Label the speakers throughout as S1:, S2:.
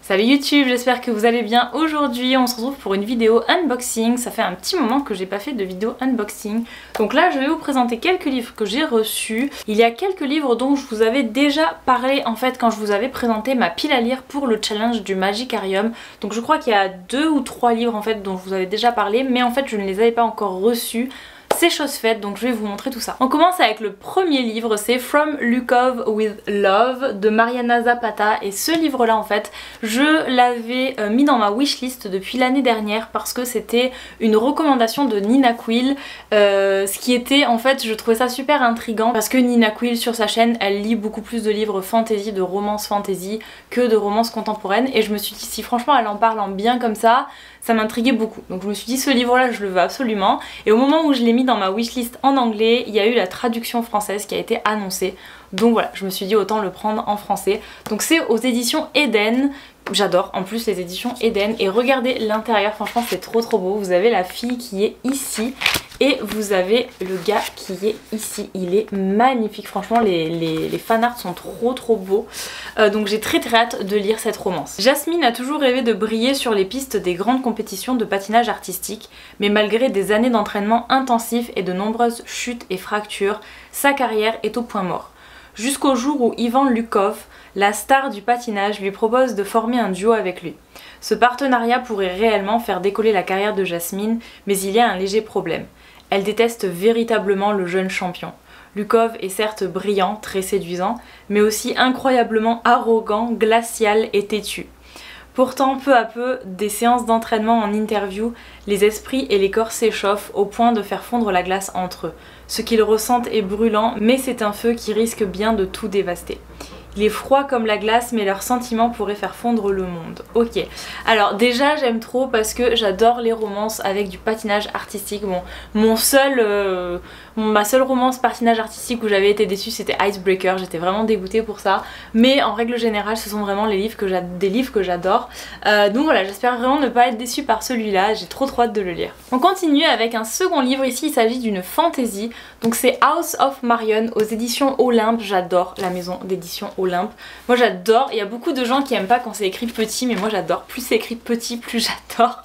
S1: Salut YouTube, j'espère que vous allez bien. Aujourd'hui on se retrouve pour une vidéo unboxing. Ça fait un petit moment que j'ai pas fait de vidéo unboxing. Donc là je vais vous présenter quelques livres que j'ai reçus. Il y a quelques livres dont je vous avais déjà parlé en fait quand je vous avais présenté ma pile à lire pour le challenge du Magicarium. Donc je crois qu'il y a 2 ou 3 livres en fait dont je vous avais déjà parlé, mais en fait je ne les avais pas encore reçus. C'est chose faite, donc je vais vous montrer tout ça. On commence avec le premier livre, c'est From Lukov with Love de Mariana Zapata, et ce livre là en fait je l'avais mis dans ma wishlist depuis l'année dernière parce que c'était une recommandation de Nina Quill, ce qui était en fait, je trouvais ça super intriguant parce que Nina Quill sur sa chaîne elle lit beaucoup plus de livres fantasy, de romances fantasy que de romances contemporaines, et je me suis dit si franchement elle en parle en bien comme ça m'intriguait beaucoup. Donc je me suis dit ce livre là je le veux absolument, et au moment où je l'ai mis dans ma wishlist en anglais, il y a eu la traduction française qui a été annoncée. Donc voilà, je me suis dit autant le prendre en français. Donc c'est aux éditions Eden. J'adore en plus les éditions Eden, et regardez l'intérieur, franchement c'est trop beau. Vous avez la fille qui est ici et vous avez le gars qui est ici. Il est magnifique, franchement les fanarts sont trop beaux. Donc j'ai très hâte de lire cette romance. Jasmine a toujours rêvé de briller sur les pistes des grandes compétitions de patinage artistique, mais malgré des années d'entraînement intensif et de nombreuses chutes et fractures, sa carrière est au point mort. Jusqu'au jour où Ivan Lukov, la star du patinage, lui propose de former un duo avec lui. Ce partenariat pourrait réellement faire décoller la carrière de Jasmine, mais il y a un léger problème. Elle déteste véritablement le jeune champion. Lukov est certes brillant, très séduisant, mais aussi incroyablement arrogant, glacial et têtu. Pourtant, peu à peu, des séances d'entraînement en interview, les esprits et les corps s'échauffent au point de faire fondre la glace entre eux. Ce qu'ils ressentent est brûlant, mais c'est un feu qui risque bien de tout dévaster. Il est froid comme la glace, mais leurs sentiments pourraient faire fondre le monde. Ok, alors déjà j'aime trop parce que j'adore les romances avec du patinage artistique. Bon, ma seule romance patinage artistique où j'avais été déçue c'était Icebreaker, j'étais vraiment dégoûtée pour ça. Mais en règle générale ce sont vraiment des livres que j'adore. Donc voilà, j'espère vraiment ne pas être déçue par celui-là, j'ai trop hâte de le lire. On continue avec un second livre, ici il s'agit d'une fantasy. Donc c'est House of Marion aux éditions Olympe. J'adore la maison d'édition Olympe. Moi j'adore, il y a beaucoup de gens qui aiment pas quand c'est écrit petit, mais moi j'adore. Plus c'est écrit petit, plus j'adore.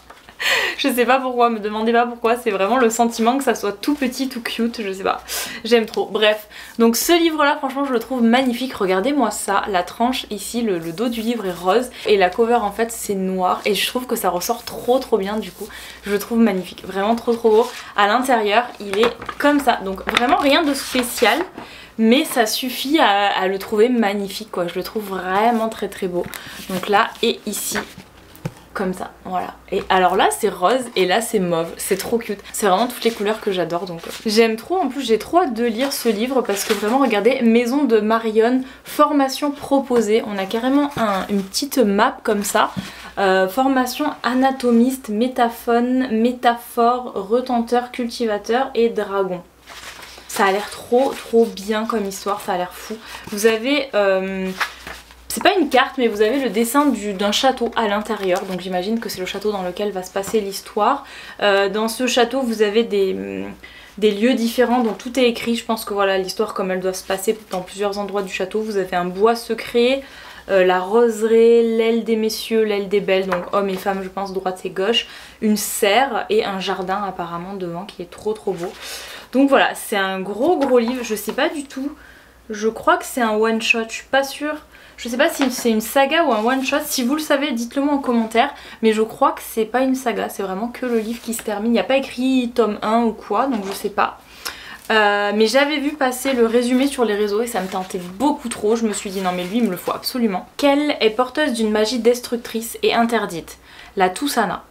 S1: Je sais pas pourquoi, me demandez pas pourquoi, c'est vraiment le sentiment que ça soit tout petit, tout cute, je sais pas. J'aime trop. Bref, donc ce livre là franchement je le trouve magnifique. Regardez-moi ça, la tranche ici, le dos du livre est rose et la cover en fait c'est noir, et je trouve que ça ressort trop bien du coup. Je le trouve magnifique, vraiment trop beau. À l'intérieur il est comme ça, donc vraiment rien de spécial, mais ça suffit à le trouver magnifique quoi. Je le trouve vraiment très beau. Donc là et ici comme ça, voilà. Et alors là c'est rose et là c'est mauve, c'est trop cute. C'est vraiment toutes les couleurs que j'adore, donc j'aime trop. En plus j'ai trop hâte de lire ce livre parce que vraiment regardez, Maison de Marion, formation proposée. On a carrément une petite map comme ça. Formation anatomiste, métaphone, métaphore, retenteur, cultivateur et dragon. Ça a l'air trop bien comme histoire, ça a l'air fou. Vous avez... c'est pas une carte, mais vous avez le dessin d'un château à l'intérieur, donc j'imagine que c'est le château dans lequel va se passer l'histoire. Dans ce château vous avez des lieux différents, donc tout est écrit. Je pense que voilà l'histoire comme elle doit se passer dans plusieurs endroits du château. Vous avez un bois secret, la roseraie, l'aile des messieurs, l'aile des belles, donc hommes et femmes je pense, droite et gauche, une serre et un jardin apparemment devant qui est trop beau. Donc voilà, c'est un gros livre, je sais pas du tout, je crois que c'est un one shot, je suis pas sûre. Je sais pas si c'est une saga ou un one shot, si vous le savez dites-le moi en commentaire, mais je crois que c'est pas une saga, c'est vraiment que le livre qui se termine. Il n'y a pas écrit tome 1 ou quoi, donc je sais pas. Mais j'avais vu passer le résumé sur les réseaux et ça me tentait beaucoup trop. Je me suis dit non mais lui il me le faut absolument. Qu'elle est porteuse d'une magie destructrice et interdite, la Tusana.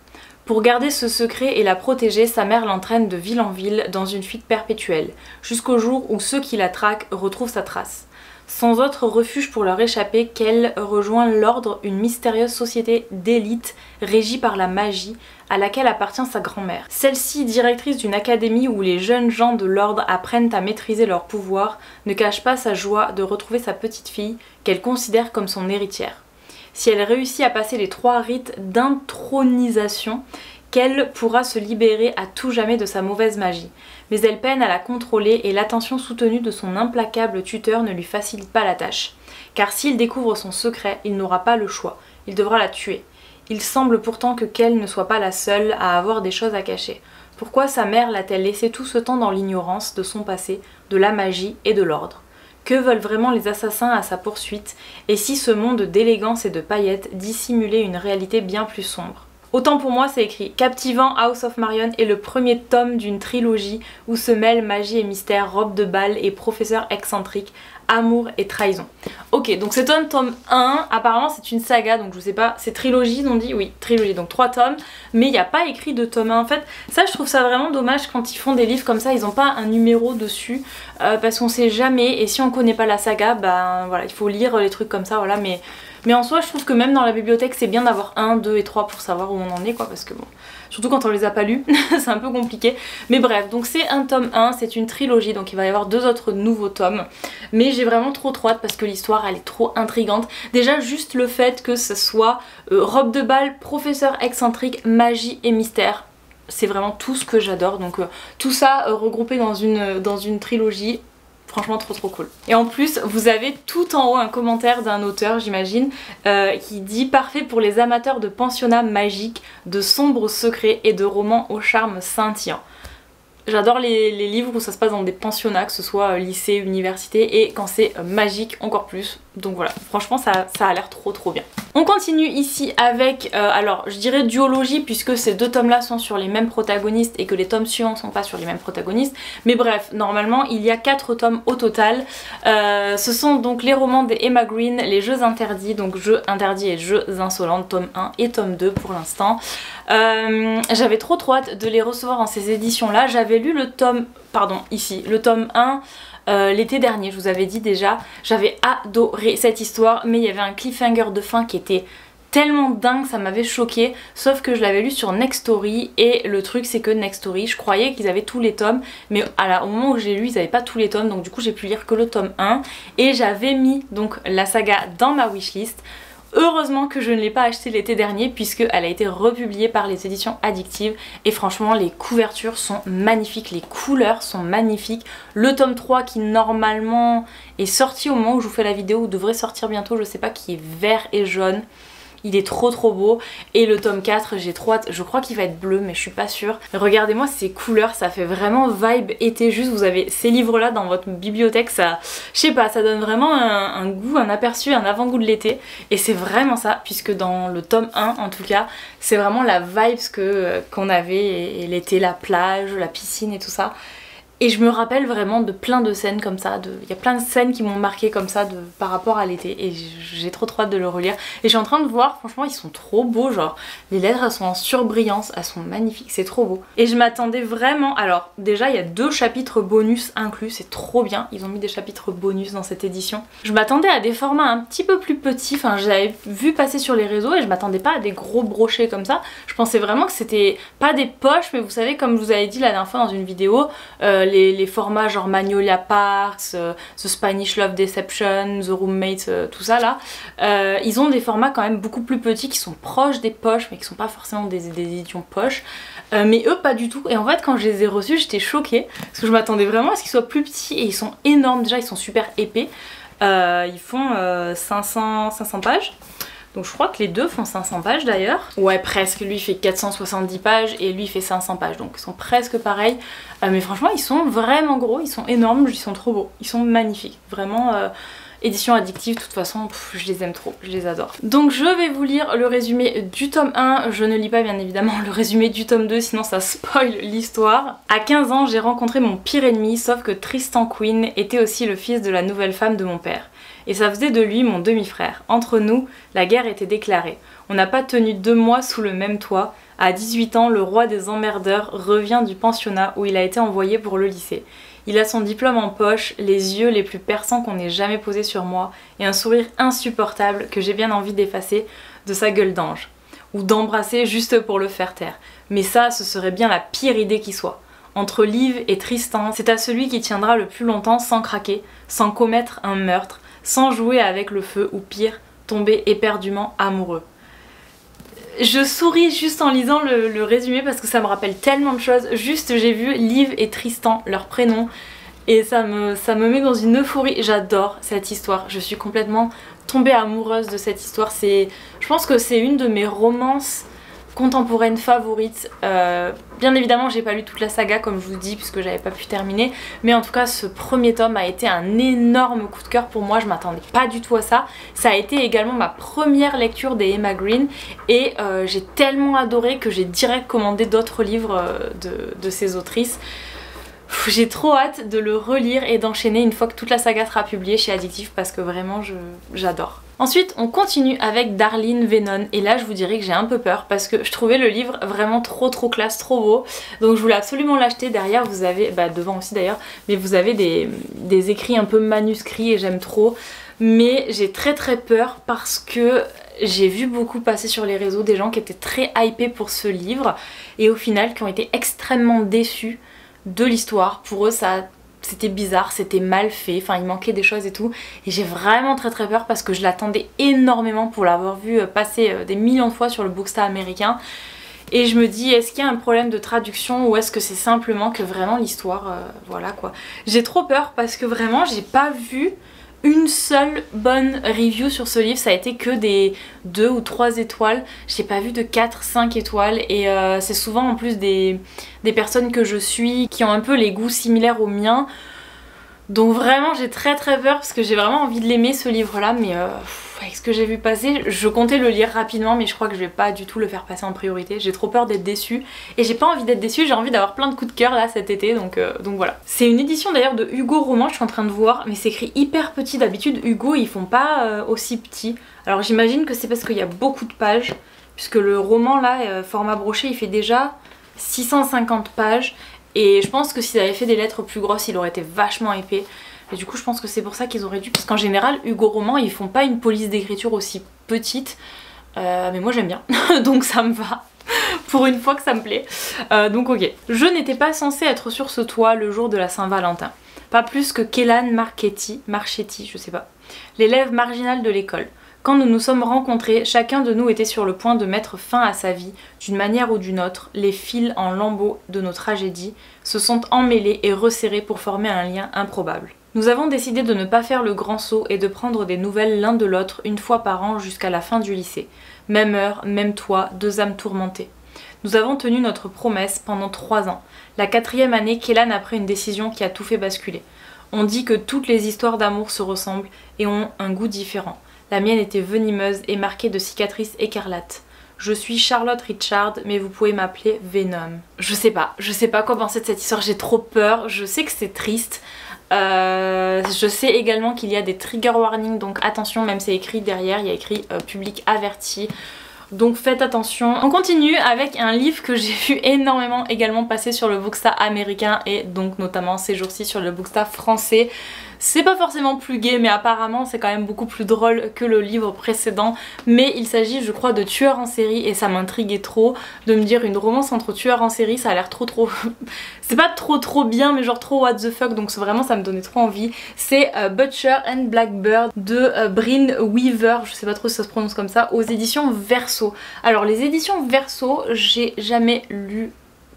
S1: Pour garder ce secret et la protéger, sa mère l'entraîne de ville en ville dans une fuite perpétuelle, jusqu'au jour où ceux qui la traquent retrouvent sa trace. Sans autre refuge pour leur échapper qu'elle rejoint l'ordre, une mystérieuse société d'élite régie par la magie à laquelle appartient sa grand-mère. Celle-ci, directrice d'une académie où les jeunes gens de l'ordre apprennent à maîtriser leur pouvoir, ne cache pas sa joie de retrouver sa petite fille qu'elle considère comme son héritière. Si elle réussit à passer les 3 rites d'intronisation, qu'elle pourra se libérer à tout jamais de sa mauvaise magie. Mais elle peine à la contrôler et l'attention soutenue de son implacable tuteur ne lui facilite pas la tâche. Car s'il découvre son secret, il n'aura pas le choix. Il devra la tuer. Il semble pourtant que Kell ne soit pas la seule à avoir des choses à cacher. Pourquoi sa mère l'a-t-elle laissé tout ce temps dans l'ignorance de son passé, de la magie et de l'ordre? Que veulent vraiment les assassins à sa poursuite? Et si ce monde d'élégance et de paillettes dissimulait une réalité bien plus sombre? Autant pour moi c'est écrit Captivant House of Marion est le premier tome d'une trilogie où se mêlent magie et mystère, robe de bal et professeur excentrique, amour et trahison. Ok, donc c'est tome 1, apparemment c'est une saga, donc je sais pas, c'est trilogie on dit? Oui, trilogie, donc 3 tomes, mais il n'y a pas écrit de tome 1. En fait, ça je trouve ça vraiment dommage quand ils font des livres comme ça, ils n'ont pas un numéro dessus, parce qu'on sait jamais, et si on connaît pas la saga, ben voilà, il faut lire les trucs comme ça, voilà, mais en soi je trouve que même dans la bibliothèque c'est bien d'avoir 1, 2 et 3 pour savoir où on en est quoi, parce que bon, surtout quand on les a pas lus, c'est un peu compliqué. Mais bref, donc c'est un tome 1, c'est une trilogie, donc il va y avoir 2 autres nouveaux tomes. Mais j'ai vraiment trop hâte parce que l'histoire elle est trop intrigante. Déjà juste le fait que ce soit robe de bal, professeur excentrique, magie et mystère. C'est vraiment tout ce que j'adore, donc tout ça regroupé dans une trilogie. Franchement trop cool. Et en plus vous avez tout en haut un commentaire d'un auteur j'imagine qui dit parfait pour les amateurs de pensionnats magiques, de sombres secrets et de romans au charme scintillant. J'adore les livres où ça se passe dans des pensionnats, que ce soit lycée, université, et quand c'est magique encore plus. Donc voilà, franchement ça a l'air trop bien. On continue ici avec, alors je dirais duologie puisque ces 2 tomes là sont sur les mêmes protagonistes et que les tomes suivants sont pas sur les mêmes protagonistes. Mais bref, normalement il y a 4 tomes au total. Ce sont donc les romans des Emma Green, les jeux interdits, donc jeux interdits et jeux insolents, tome 1 et tome 2 pour l'instant. J'avais trop hâte de les recevoir dans ces éditions là. J'avais lu le tome, pardon ici, le tome 1 l'été dernier, je vous avais dit déjà, j'avais adoré cette histoire, mais il y avait un cliffhanger de fin qui était tellement dingue, ça m'avait choqué, sauf que je l'avais lu sur Nextory, et le truc c'est que Nextory, je croyais qu'ils avaient tous les tomes, mais au moment où j'ai lu, ils n'avaient pas tous les tomes, donc du coup j'ai pu lire que le tome 1, et j'avais mis donc la saga dans ma wishlist. Heureusement que je ne l'ai pas acheté l'été dernier puisqu'elle a été republiée par les éditions Addictive et franchement les couvertures sont magnifiques, les couleurs sont magnifiques. Le tome 3 qui normalement est sorti au moment où je vous fais la vidéo ou devrait sortir bientôt, je sais pas, qui est vert et jaune. Il est trop beau. Et le tome 4, j'ai trop hâte. Je crois qu'il va être bleu, mais je suis pas sûre. Regardez-moi ces couleurs, ça fait vraiment vibe été. Juste, vous avez ces livres-là dans votre bibliothèque. Ça, je sais pas, ça donne vraiment un goût, un aperçu, un avant-goût de l'été. Et c'est vraiment ça, puisque dans le tome 1, en tout cas, c'est vraiment la vibe qu'on avait. Et l'été, la plage, la piscine et tout ça. Et je me rappelle vraiment de plein de scènes comme ça, il y a plein de scènes qui m'ont marqué comme ça par rapport à l'été et j'ai trop hâte de le relire. Et je suis en train de voir, franchement ils sont trop beaux, genre les lettres elles sont en surbrillance, elles sont magnifiques, c'est trop beau. Et je m'attendais vraiment, alors déjà il y a 2 chapitres bonus inclus, c'est trop bien, ils ont mis des chapitres bonus dans cette édition. Je m'attendais à des formats un petit peu plus petits, enfin j'avais vu passer sur les réseaux et je m'attendais pas à des gros brochets comme ça. Je pensais vraiment que c'était pas des poches, mais vous savez comme je vous avais dit la dernière fois dans une vidéo, les formats genre Magnolia Parks, The Spanish Love Deception, The Roommate, tout ça là, ils ont des formats quand même beaucoup plus petits qui sont proches des poches mais qui sont pas forcément des éditions poches, mais eux pas du tout. Et en fait quand je les ai reçus j'étais choquée parce que je m'attendais vraiment à ce qu'ils soient plus petits et ils sont énormes. Déjà ils sont super épais, ils font 500 pages. Donc je crois que les deux font 500 pages d'ailleurs. Ouais presque, lui il fait 470 pages et lui il fait 500 pages, donc ils sont presque pareils. Mais franchement ils sont vraiment gros, ils sont énormes, ils sont trop beaux, ils sont magnifiques. Vraiment édition Addictive, de toute façon je les aime trop, je les adore. Donc je vais vous lire le résumé du tome 1, je ne lis pas bien évidemment le résumé du tome 2 sinon ça spoil l'histoire. À 15 ans j'ai rencontré mon pire ennemi, sauf que Tristan Quinn était aussi le fils de la nouvelle femme de mon père. Et ça faisait de lui mon demi-frère. Entre nous, la guerre était déclarée. On n'a pas tenu 2 mois sous le même toit. À 18 ans, le roi des emmerdeurs revient du pensionnat où il a été envoyé pour le lycée. Il a son diplôme en poche, les yeux les plus perçants qu'on ait jamais posés sur moi et un sourire insupportable que j'ai bien envie d'effacer de sa gueule d'ange. Ou d'embrasser juste pour le faire taire. Mais ça, ce serait bien la pire idée qui soit. Entre Liv et Tristan, c'est à celui qui tiendra le plus longtemps sans craquer, sans commettre un meurtre, sans jouer avec le feu ou pire, tomber éperdument amoureux. Je souris juste en lisant le résumé parce que ça me rappelle tellement de choses. Juste j'ai vu Liv et Tristan, leur prénom, et ça me met dans une euphorie. J'adore cette histoire, je suis complètement tombée amoureuse de cette histoire. Je pense que c'est une de mes romances contemporaines favorites. Bien évidemment j'ai pas lu toute la saga comme je vous dis puisque j'avais pas pu terminer, mais en tout cas ce premier tome a été un énorme coup de cœur pour moi, je m'attendais pas du tout à ça. Ça a été également ma première lecture des Emma Green et j'ai tellement adoré que j'ai direct commandé d'autres livres de ces autrices. J'ai trop hâte de le relire et d'enchaîner une fois que toute la saga sera publiée chez Addictive parce que vraiment j'adore. Ensuite on continue avec Darlene Venon et là je vous dirais que j'ai un peu peur parce que je trouvais le livre vraiment trop classe, trop beau. Donc je voulais absolument l'acheter. Derrière vous avez, devant aussi d'ailleurs, mais vous avez des écrits un peu manuscrits et j'aime trop. Mais j'ai très peur parce que j'ai vu beaucoup passer sur les réseaux des gens qui étaient très hypés pour ce livre et au final qui ont été extrêmement déçus de l'histoire. Pour eux c'était bizarre, c'était mal fait, enfin il manquait des choses et tout et j'ai vraiment très peur parce que je l'attendais énormément pour l'avoir vu passer des millions de fois sur le Bookstar américain et je me dis est-ce qu'il y a un problème de traduction ou est-ce que c'est simplement que vraiment l'histoire voilà quoi. J'ai trop peur parce que vraiment j'ai pas vu une seule bonne review sur ce livre, ça a été que des 2 ou 3 étoiles, j'ai pas vu de 4-5 étoiles et c'est souvent en plus des personnes que je suis qui ont un peu les goûts similaires aux miens. Donc vraiment j'ai très peur parce que j'ai vraiment envie de l'aimer ce livre là mais avec ce que j'ai vu passer, je comptais le lire rapidement mais je crois que je vais pas du tout le faire passer en priorité. J'ai trop peur d'être déçue et j'ai pas envie d'être déçue, j'ai envie d'avoir plein de coups de cœur là cet été donc voilà. C'est une édition d'ailleurs de Hugo Roman, je suis en train de voir, mais c'est écrit hyper petit. D'habitude Hugo ils font pas aussi petit. Alors j'imagine que c'est parce qu'il y a beaucoup de pages puisque le roman là, format broché, il fait déjà 650 pages. Et je pense que s'ils avaient fait des lettres plus grosses, il aurait été vachement épais. Et du coup je pense que c'est pour ça qu'ils auraient dû, parce qu'en général Hugo Roman ils font pas une police d'écriture aussi petite. Mais moi j'aime bien, donc ça me va. Pour une fois que ça me plaît. Donc ok. Je n'étais pas censée être sur ce toit le jour de la Saint-Valentin. Pas plus que Kélan Marchetti, je sais pas, l'élève marginal de l'école. Quand nous nous sommes rencontrés, chacun de nous était sur le point de mettre fin à sa vie, d'une manière ou d'une autre. Les fils en lambeaux de nos tragédies se sont emmêlés et resserrés pour former un lien improbable. Nous avons décidé de ne pas faire le grand saut et de prendre des nouvelles l'un de l'autre une fois par an jusqu'à la fin du lycée. Même heure, même toit, 2 âmes tourmentées. Nous avons tenu notre promesse pendant 3 ans. La 4e année, Kélan a pris une décision qui a tout fait basculer. On dit que toutes les histoires d'amour se ressemblent et ont un goût différent. La mienne était venimeuse et marquée de cicatrices écarlates. Je suis Charlotte Richard, mais vous pouvez m'appeler Venom. Je sais pas quoi penser de cette histoire, j'ai trop peur, je sais que c'est triste. Je sais également qu'il y a des trigger warnings, donc attention, même c'est écrit derrière, il y a écrit public averti. Donc faites attention. On continue avec un livre que j'ai vu énormément également passer sur le Bookstar américain et donc notamment ces jours-ci sur le Bookstar français. C'est pas forcément plus gai mais apparemment c'est quand même beaucoup plus drôle que le livre précédent. Mais il s'agit je crois de tueurs en série et ça m'intriguait trop de me dire une romance entre tueurs en série, ça a l'air trop c'est pas trop bien mais genre trop what the fuck, donc vraiment ça me donnait trop envie. C'est Butcher and Blackbird de Brynne Weaver, je sais pas trop si ça se prononce comme ça, aux éditions Verso. Alors les éditions Verso, j'ai jamais lu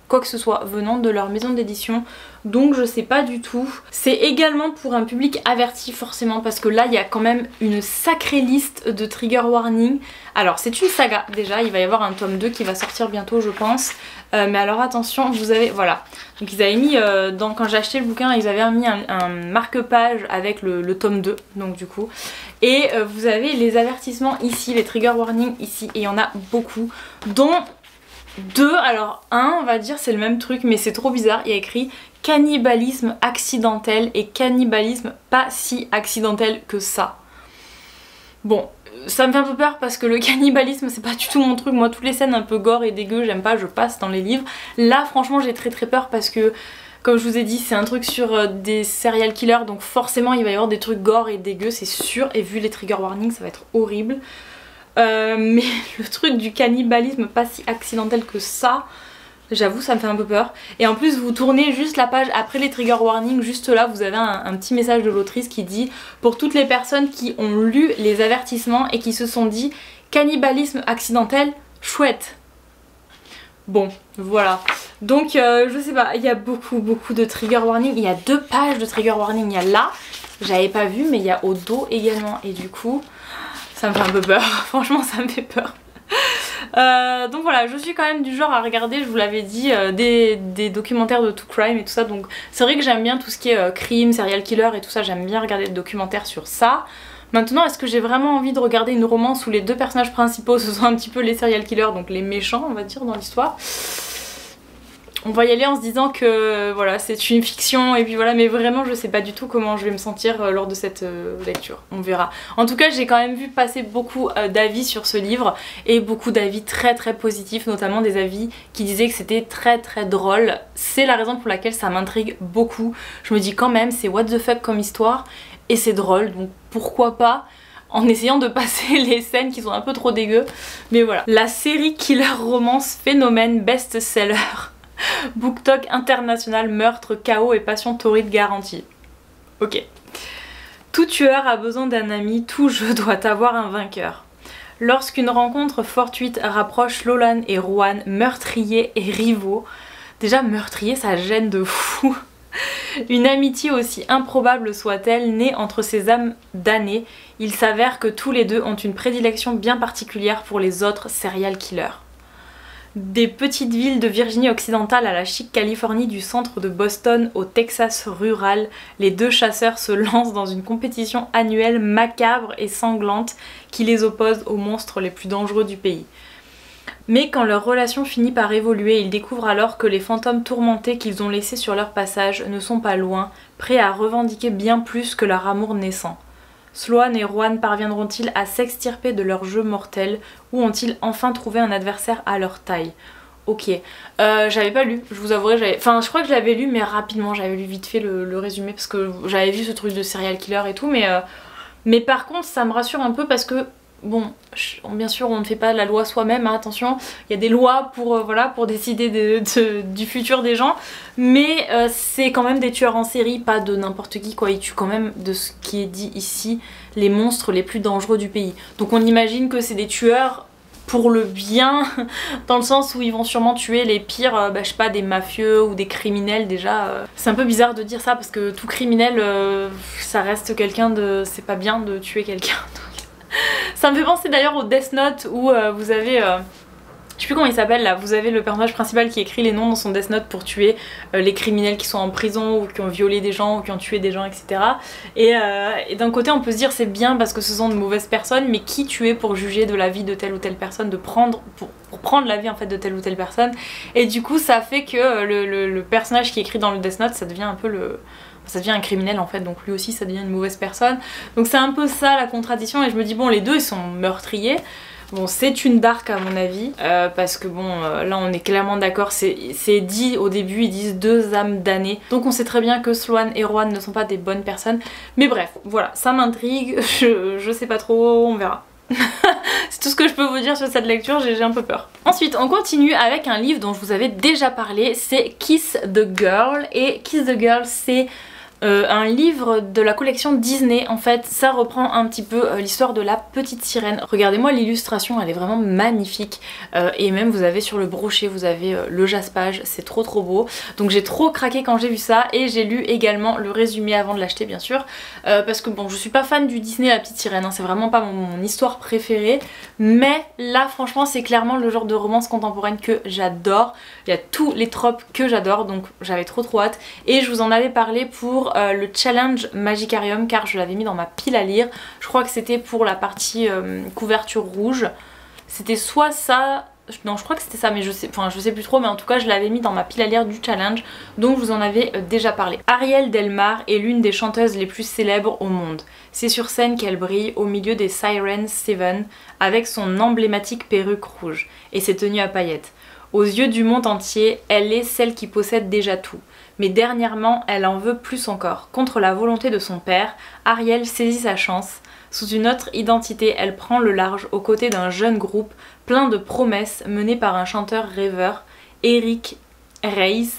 S1: quoi que ce soit venant de leur maison d'édition, donc je sais pas du tout. C'est également pour un public averti forcément parce que là il y a quand même une sacrée liste de trigger warning. Alors c'est une saga déjà, il va y avoir un tome 2 qui va sortir bientôt je pense, mais alors attention, vous avez, voilà, donc ils avaient mis, quand j'ai acheté le bouquin ils avaient mis un marque-page avec le tome 2, donc du coup, et vous avez les avertissements ici, les trigger warnings ici, et il y en a beaucoup, dont 2, alors un on va dire c'est le même truc mais c'est trop bizarre, il y a écrit cannibalisme accidentel et cannibalisme pas si accidentel que ça. Bon, ça me fait un peu peur parce que le cannibalisme c'est pas du tout mon truc, moi toutes les scènes un peu gore et dégueu j'aime pas, je passe dans les livres. Là franchement j'ai très peur parce que comme je vous ai dit c'est un truc sur des serial killers donc forcément il va y avoir des trucs gore et dégueu c'est sûr, et vu les trigger warnings ça va être horrible. Mais le truc du cannibalisme pas si accidentel que ça, j'avoue ça me fait un peu peur. Et en plus vous tournez juste la page après les trigger warnings, juste là vous avez un petit message de l'autrice qui dit pour toutes les personnes qui ont lu les avertissements et qui se sont dit cannibalisme accidentel, chouette. Bon, voilà. Donc je sais pas, il y a beaucoup de trigger warning. Il y a 2 pages de trigger warning. Il y a là, j'avais pas vu, mais il y a au dos également. Et du coup, ça me fait un peu peur. Franchement, ça me fait peur. Donc voilà, je suis quand même du genre à regarder, je vous l'avais dit, des documentaires de true crime et tout ça. Donc c'est vrai que j'aime bien tout ce qui est crime, serial killer et tout ça. J'aime bien regarder des documentaires sur ça. Maintenant, est-ce que j'ai vraiment envie de regarder une romance où les 2 personnages principaux ce sont un petit peu les serial killers, donc les méchants on va dire dans l'histoire? On va y aller en se disant que voilà, c'est une fiction et puis voilà, mais vraiment je sais pas du tout comment je vais me sentir lors de cette lecture, on verra. En tout cas, j'ai quand même vu passer beaucoup d'avis sur ce livre et beaucoup d'avis très positifs, notamment des avis qui disaient que c'était très drôle. C'est la raison pour laquelle ça m'intrigue beaucoup. Je me dis quand même, c'est what the fuck comme histoire et c'est drôle, donc pourquoi pas, en essayant de passer les scènes qui sont un peu trop dégueu. Mais voilà. La série Killer Romance phénomène best-seller. BookTok international, meurtre, chaos et passion torride garantie. Ok. Tout tueur a besoin d'un ami, tout jeu doit avoir un vainqueur. Lorsqu'une rencontre fortuite rapproche Lolan et Rowan, meurtriers et rivaux. Déjà meurtrier, ça gêne de fou. Une amitié aussi improbable soit-elle, née entre ces âmes damnées, il s'avère que tous les deux ont une prédilection bien particulière pour les autres serial killers. Des petites villes de Virginie occidentale à la chic Californie, du centre de Boston au Texas rural, les 2 chasseurs se lancent dans une compétition annuelle macabre et sanglante qui les oppose aux monstres les plus dangereux du pays. Mais quand leur relation finit par évoluer, ils découvrent alors que les fantômes tourmentés qu'ils ont laissés sur leur passage ne sont pas loin, prêts à revendiquer bien plus que leur amour naissant. Sloan et Rowan parviendront-ils à s'extirper de leur jeu mortel ou ont-ils enfin trouvé un adversaire à leur taille? Ok, j'avais pas lu, je vous avouerai, enfin je crois que je l'avais lu mais rapidement, j'avais lu vite fait le résumé parce que j'avais vu ce truc de serial killer et tout, mais par contre ça me rassure un peu parce que bon, bien sûr on ne fait pas la loi soi-même, hein, attention, il y a des lois pour, voilà, pour décider du futur des gens, mais c'est quand même des tueurs en série, pas de n'importe qui quoi, ils tuent quand même, de ce qui est dit ici, les monstres les plus dangereux du pays. Donc on imagine que c'est des tueurs pour le bien, dans le sens où ils vont sûrement tuer les pires, je sais pas, des mafieux ou des criminels déjà. C'est un peu bizarre de dire ça parce que tout criminel, ça reste quelqu'un de... c'est pas bien de tuer quelqu'un. Ça me fait penser d'ailleurs au Death Note où vous avez... je sais plus comment il s'appelle là, vous avez le personnage principal qui écrit les noms dans son Death Note pour tuer les criminels qui sont en prison ou qui ont violé des gens ou qui ont tué des gens, etc. Et d'un côté on peut se dire c'est bien parce que ce sont de mauvaises personnes, mais qui tuer pour juger de la vie de telle ou telle personne, de prendre, pour prendre la vie en fait de telle ou telle personne. Et du coup ça fait que le personnage qui écrit dans le Death Note, ça devient un peu ça devient un criminel en fait, donc lui aussi ça devient une mauvaise personne. Donc c'est un peu ça la contradiction et je me dis bon, les deux ils sont meurtriers. Bon, c'est une dark à mon avis, parce que bon, là on est clairement d'accord, c'est dit au début, ils disent 2 âmes damnées. Donc on sait très bien que Sloan et Rowan ne sont pas des bonnes personnes. Mais bref, voilà, ça m'intrigue, je sais pas trop, on verra. C'est tout ce que je peux vous dire sur cette lecture, j'ai un peu peur. Ensuite, on continue avec un livre dont je vous avais déjà parlé, c'est Kiss the Girl. Et Kiss the Girl, c'est... un livre de la collection Disney. En fait ça reprend un petit peu l'histoire de la petite sirène. Regardez-moi l'illustration, elle est vraiment magnifique, et même vous avez sur le brochet, vous avez le jaspage, c'est trop beau. Donc j'ai trop craqué quand j'ai vu ça et j'ai lu également le résumé avant de l'acheter bien sûr, parce que bon, je suis pas fan du Disney la petite sirène, hein, c'est vraiment pas mon histoire préférée, mais là franchement c'est clairement le genre de romance contemporaine que j'adore. Il y a tous les tropes que j'adore, donc j'avais trop hâte et je vous en avais parlé pour le challenge Magicarium car je l'avais mis dans ma pile à lire. Je crois que c'était pour la partie couverture rouge. C'était soit ça, non je crois que c'était ça, mais je sais plus trop, mais en tout cas je l'avais mis dans ma pile à lire du challenge, donc je vous en avais déjà parlé. Ariel Delmar est l'une des chanteuses les plus célèbres au monde. C'est sur scène qu'elle brille au milieu des Sirens 7 avec son emblématique perruque rouge et ses tenues à paillettes. Aux yeux du monde entier, elle est celle qui possède déjà tout. Mais dernièrement, elle en veut plus encore. Contre la volonté de son père, Ariel saisit sa chance. Sous une autre identité, elle prend le large aux côtés d'un jeune groupe plein de promesses mené par un chanteur rêveur, Eric Reis.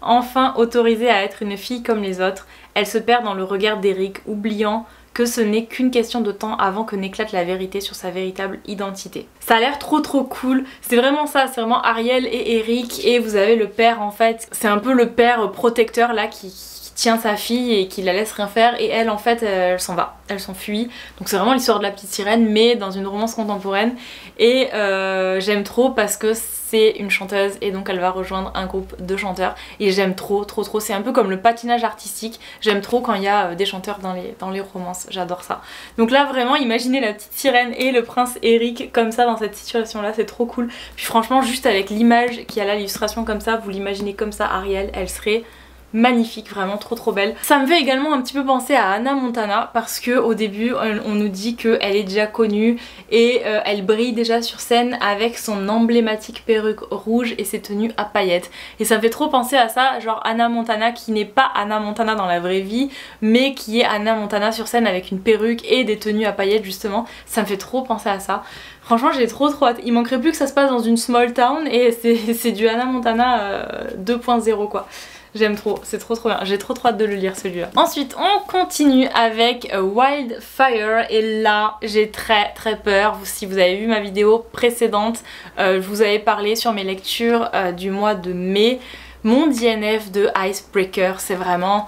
S1: Enfin autorisée à être une fille comme les autres, elle se perd dans le regard d'Eric, oubliant que ce n'est qu'une question de temps avant que n'éclate la vérité sur sa véritable identité. Ça a l'air trop cool, c'est vraiment ça, c'est vraiment Ariel et Eric et vous avez le père en fait, c'est un peu le père protecteur là qui tient sa fille et qui la laisse rien faire et elle en fait elle s'en va, elle s'enfuit. Donc c'est vraiment l'histoire de la petite sirène mais dans une romance contemporaine et j'aime trop parce que c'est une chanteuse et donc elle va rejoindre un groupe de chanteurs et j'aime trop, c'est un peu comme le patinage artistique, j'aime trop quand il y a des chanteurs dans les romances, j'adore ça. Donc là vraiment imaginez la petite sirène et le prince Eric comme ça dans cette situation là, c'est trop cool. Puis franchement juste avec l'image qui a là, l'illustration comme ça, vous l'imaginez comme ça Ariel, elle serait magnifique, vraiment trop belle. Ça me fait également un petit peu penser à Hannah Montana parce que au début on nous dit qu'elle est déjà connue et elle brille déjà sur scène avec son emblématique perruque rouge et ses tenues à paillettes. Et ça me fait trop penser à ça, genre Hannah Montana qui n'est pas Hannah Montana dans la vraie vie mais qui est Hannah Montana sur scène avec une perruque et des tenues à paillettes justement. Ça me fait trop penser à ça. Franchement j'ai trop hâte, il manquerait plus que ça se passe dans une small town et c'est du Hannah Montana 2.0 quoi. J'aime trop, c'est trop bien, j'ai trop hâte de le lire celui-là. Ensuite on continue avec Wildfire et là j'ai très peur. Si vous avez vu ma vidéo précédente, je vous avais parlé sur mes lectures du mois de mai. Mon DNF de Icebreaker, c'est vraiment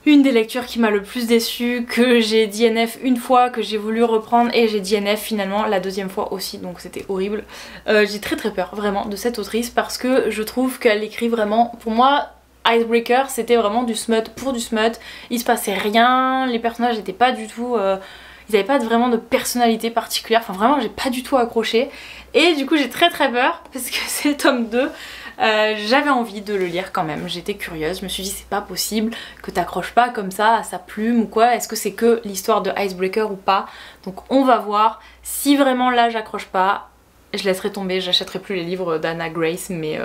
S1: une des lectures qui m'a le plus déçue, que j'ai DNF une fois, que j'ai voulu reprendre et j'ai DNF finalement la deuxième fois aussi, donc c'était horrible. J'ai très peur vraiment de cette autrice parce que je trouve qu'elle écrit vraiment, pour moi Icebreaker c'était vraiment du smut pour du smut, il se passait rien, les personnages n'étaient pas du tout... ils n'avaient pas vraiment de personnalité particulière, enfin vraiment j'ai pas du tout accroché. Et du coup j'ai très peur parce que c'est le tome 2. J'avais envie de le lire quand même, j'étais curieuse, je me suis dit c'est pas possible que t'accroches pas comme ça à sa plume ou quoi, est-ce que c'est que l'histoire de Icebreaker ou pas. Donc on va voir, si vraiment là j'accroche pas, je laisserai tomber, j'achèterai plus les livres d'Anna Grace mais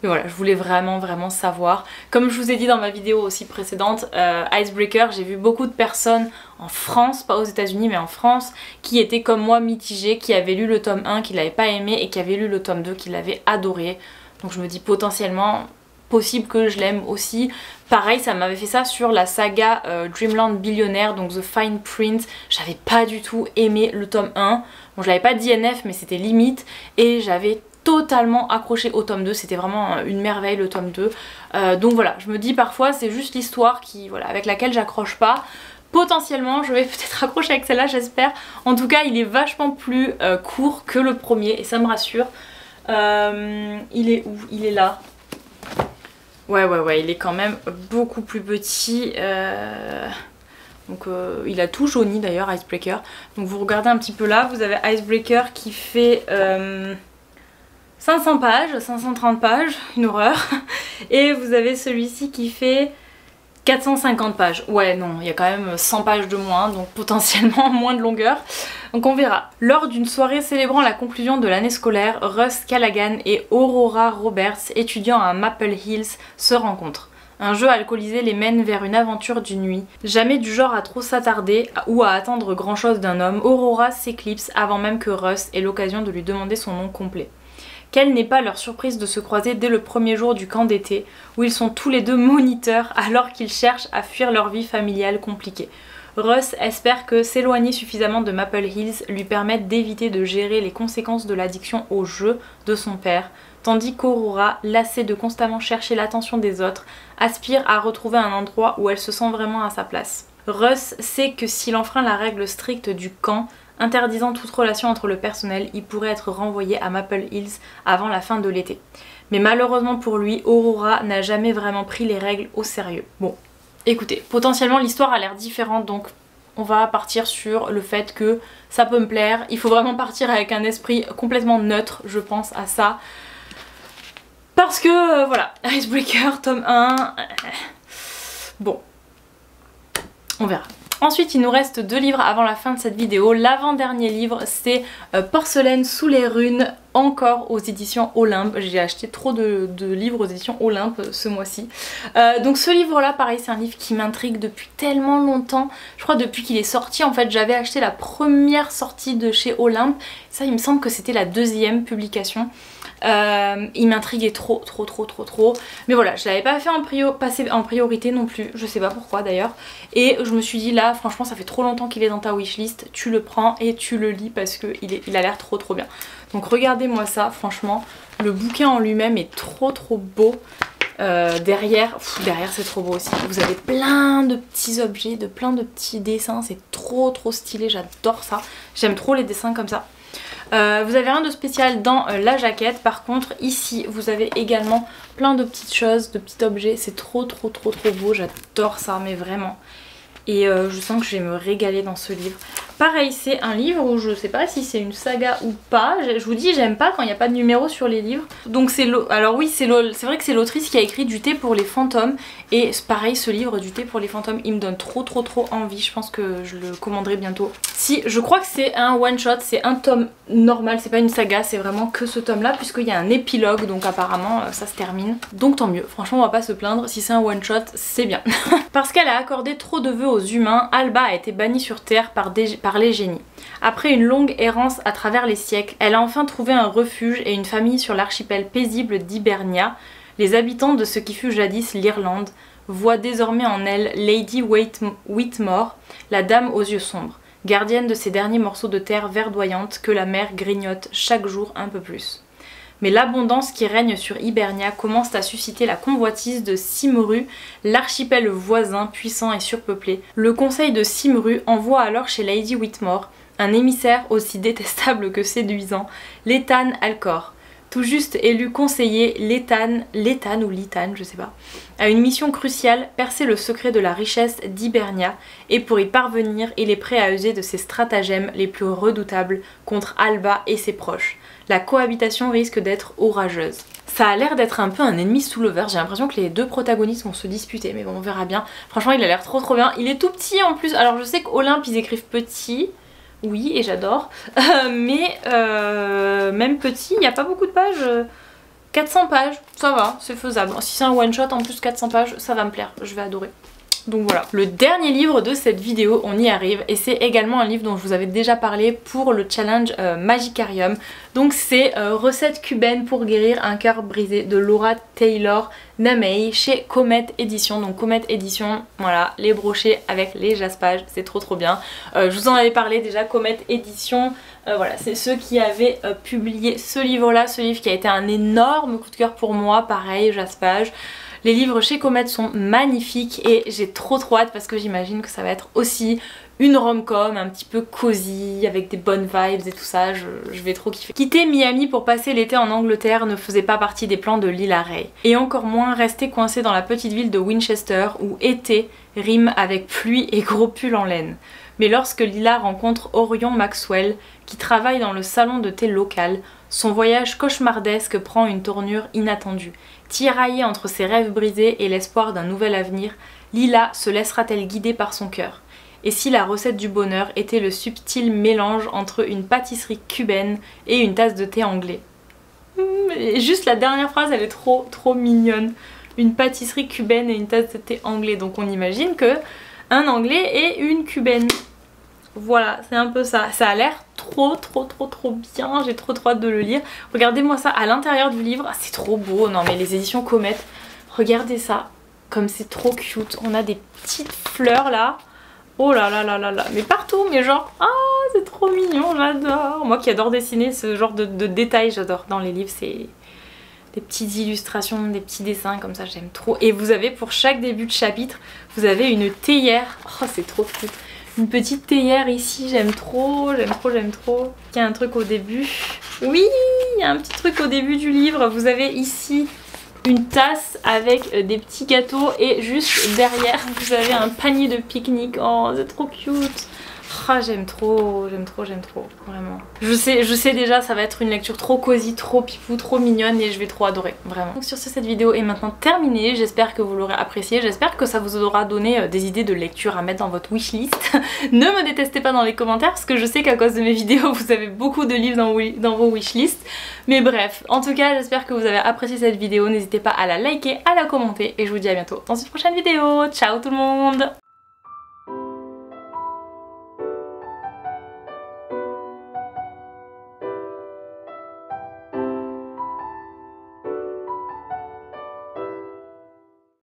S1: voilà, je voulais vraiment savoir. Comme je vous ai dit dans ma vidéo aussi précédente, Icebreaker, j'ai vu beaucoup de personnes en France, pas aux États-Unis mais en France, qui étaient comme moi mitigées, qui avaient lu le tome 1, qui l'avaient pas aimé et qui avaient lu le tome 2, qui l'avaient adoré. Donc je me dis potentiellement possible que je l'aime aussi. Pareil, ça m'avait fait ça sur la saga Dreamland Billionaire, donc The Fine Print. J'avais pas du tout aimé le tome 1. Bon, je l'avais pas DNF mais c'était limite et j'avais totalement accroché au tome 2, c'était vraiment une merveille le tome 2. Donc voilà, je me dis parfois c'est juste l'histoire qui, voilà, avec laquelle j'accroche pas. Potentiellement je vais peut-être accrocher avec celle-là, j'espère. En tout cas il est vachement plus court que le premier et ça me rassure. Il est où? Il est là. Ouais, il est quand même beaucoup plus petit. Donc il a tout jauni d'ailleurs, Icebreaker. Donc vous regardez un petit peu là, vous avez Icebreaker qui fait 500 pages, 530 pages, une horreur. Et vous avez celui-ci qui fait 450 pages. Ouais non, il y a quand même 100 pages de moins, donc potentiellement moins de longueur. Donc on verra. Lors d'une soirée célébrant la conclusion de l'année scolaire, Russ Callaghan et Aurora Roberts, étudiants à Maple Hills, se rencontrent. Un jeu alcoolisé les mène vers une aventure d'une nuit. Jamais du genre à trop s'attarder ou à attendre grand chose d'un homme, Aurora s'éclipse avant même que Russ ait l'occasion de lui demander son nom complet. Quelle n'est pas leur surprise de se croiser dès le premier jour du camp d'été, où ils sont tous les deux moniteurs alors qu'ils cherchent à fuir leur vie familiale compliquée. Russ espère que s'éloigner suffisamment de Maple Hills lui permette d'éviter de gérer les conséquences de l'addiction au jeu de son père, tandis qu'Aurora, lassée de constamment chercher l'attention des autres, aspire à retrouver un endroit où elle se sent vraiment à sa place. Russ sait que s'il enfreint la règle stricte du camp, interdisant toute relation entre le personnel, il pourrait être renvoyé à Maple Hills avant la fin de l'été. Mais malheureusement pour lui, Aurora n'a jamais vraiment pris les règles au sérieux. Bon, écoutez, potentiellement l'histoire a l'air différente, donc on va partir sur le fait que ça peut me plaire. Il faut vraiment partir avec un esprit complètement neutre, je pense à ça. Parce que, voilà, Icebreaker, tome 1... Bon, on verra. Ensuite il nous reste 2 livres avant la fin de cette vidéo. L'avant-dernier livre c'est Porcelaine sous les runes, encore aux éditions Olympe. J'ai acheté trop de livres aux éditions Olympe ce mois-ci. Donc ce livre là pareil c'est un livre qui m'intrigue depuis tellement longtemps. Je crois depuis qu'il est sorti en fait j'avais acheté la première sortie de chez Olympe. Ça il me semble que c'était la 2e publication. Il m'intriguait trop. Mais voilà, je l'avais pas fait passer en priorité non plus, je sais pas pourquoi d'ailleurs. Et je me suis dit là, franchement ça fait trop longtemps qu'il est dans ta wishlist, tu le prends et tu le lis parce qu'il a l'air trop bien. Donc regardez-moi ça, franchement, le bouquin en lui-même est trop beau. Derrière c'est trop beau aussi. Vous avez plein de petits objets, plein de petits dessins, c'est trop stylé, j'adore ça. J'aime trop les dessins comme ça. Vous avez rien de spécial dans la jaquette, par contre ici vous avez également plein de petites choses, de petits objets, c'est trop beau, j'adore ça mais vraiment. Et je sens que je vais me régaler dans ce livre. Pareil, c'est un livre où je sais pas si c'est une saga ou pas. Je vous dis, j'aime pas quand il n'y a pas de numéro sur les livres. Donc c'est alors oui, c'est vrai que c'est l'autrice qui a écrit Du thé pour les fantômes. Et pareil, ce livre Du thé pour les fantômes, il me donne trop envie. Je pense que je le commanderai bientôt. Si, je crois que c'est un one shot, c'est un tome normal, c'est pas une saga, c'est vraiment que ce tome là puisqu'il y a un épilogue, donc apparemment ça se termine. Donc tant mieux, franchement on va pas se plaindre, si c'est un one shot, c'est bien. Parce qu'elle a accordé trop de vœux aux humains, Alba a été bannie sur Terre par les génies. Après une longue errance à travers les siècles, elle a enfin trouvé un refuge et une famille sur l'archipel paisible d'Hibernia. Les habitants de ce qui fut jadis l'Irlande voient désormais en elle Lady Whitmore, la dame aux yeux sombres, gardienne de ces derniers morceaux de terre verdoyante que la mer grignote chaque jour un peu plus. Mais l'abondance qui règne sur Hibernia commence à susciter la convoitise de Cymru, l'archipel voisin puissant et surpeuplé. Le conseil de Cymru envoie alors chez Lady Whitmore un émissaire aussi détestable que séduisant, Lethan Alcor. Tout juste élu conseiller, Lethan ou Lithan, je sais pas, a une mission cruciale, percer le secret de la richesse d'Hibernia, et pour y parvenir, il est prêt à user de ses stratagèmes les plus redoutables contre Alba et ses proches. La cohabitation risque d'être orageuse. Ça a l'air d'être un peu un ennemi sous le verre, j'ai l'impression que les deux protagonistes vont se disputer, mais bon on verra bien. Franchement il a l'air trop bien, il est tout petit en plus, alors je sais qu'Olympe ils écrivent petit, oui et j'adore, mais même petit, il n'y a pas beaucoup de pages, 400 pages, ça va, c'est faisable. Si c'est un one shot en plus 400 pages, ça va me plaire, je vais adorer. Donc voilà, le dernier livre de cette vidéo, on y arrive, et c'est également un livre dont je vous avais déjà parlé pour le challenge Magicarium. Donc c'est Recettes cubaines pour guérir un cœur brisé de Laura Taylor Namey chez Comet Édition. Donc Comet Édition, voilà, les brochets avec les jaspages, c'est trop bien. Je vous en avais parlé déjà, Comet Édition, voilà, c'est ceux qui avaient publié ce livre-là, ce livre qui a été un énorme coup de cœur pour moi, pareil, jaspage. Les livres chez Comet sont magnifiques et j'ai trop hâte parce que j'imagine que ça va être aussi une rom-com un petit peu cosy avec des bonnes vibes et tout ça, je vais trop kiffer. Quitter Miami pour passer l'été en Angleterre ne faisait pas partie des plans de Lila Ray. Et encore moins rester coincé dans la petite ville de Winchester où été rime avec pluie et gros pull en laine. Mais lorsque Lila rencontre Orion Maxwell, qui travaille dans le salon de thé local, son voyage cauchemardesque prend une tournure inattendue. Tiraillée entre ses rêves brisés et l'espoir d'un nouvel avenir, Lila se laissera-t-elle guider par son cœur? Et si la recette du bonheur était le subtil mélange entre une pâtisserie cubaine et une tasse de thé anglais? Juste la dernière phrase, elle est trop mignonne. Une pâtisserie cubaine et une tasse de thé anglais. Donc on imagine que un anglais et une cubaine. Voilà, c'est un peu ça. Ça a l'air trop bien, j'ai trop hâte de le lire. Regardez-moi ça à l'intérieur du livre, ah, c'est trop beau. Non mais les éditions Comet, regardez ça, comme c'est trop cute. On a des petites fleurs là, oh là là, mais partout, mais genre, ah c'est trop mignon, j'adore. Moi qui adore dessiner ce genre de détails, j'adore dans les livres, c'est des petites illustrations, des petits dessins comme ça, j'aime trop. Et vous avez pour chaque début de chapitre, vous avez une théière, oh c'est trop cute. Une petite théière ici, j'aime trop. Il y a un truc au début. Oui, il y a un petit truc au début du livre. Vous avez ici une tasse avec des petits gâteaux et juste derrière vous avez un panier de pique-nique. Oh, c'est trop cute. Ah, j'aime trop, vraiment. Je sais déjà, ça va être une lecture trop cosy, trop pipou, trop mignonne et je vais trop adorer, vraiment. Donc sur ce, cette vidéo est maintenant terminée, j'espère que vous l'aurez appréciée, j'espère que ça vous aura donné des idées de lecture à mettre dans votre wishlist. Ne me détestez pas dans les commentaires parce que je sais qu'à cause de mes vidéos, vous avez beaucoup de livres dans vos wishlists. Mais bref, en tout cas, j'espère que vous avez apprécié cette vidéo, n'hésitez pas à la liker, à la commenter et je vous dis à bientôt dans une prochaine vidéo. Ciao tout le monde!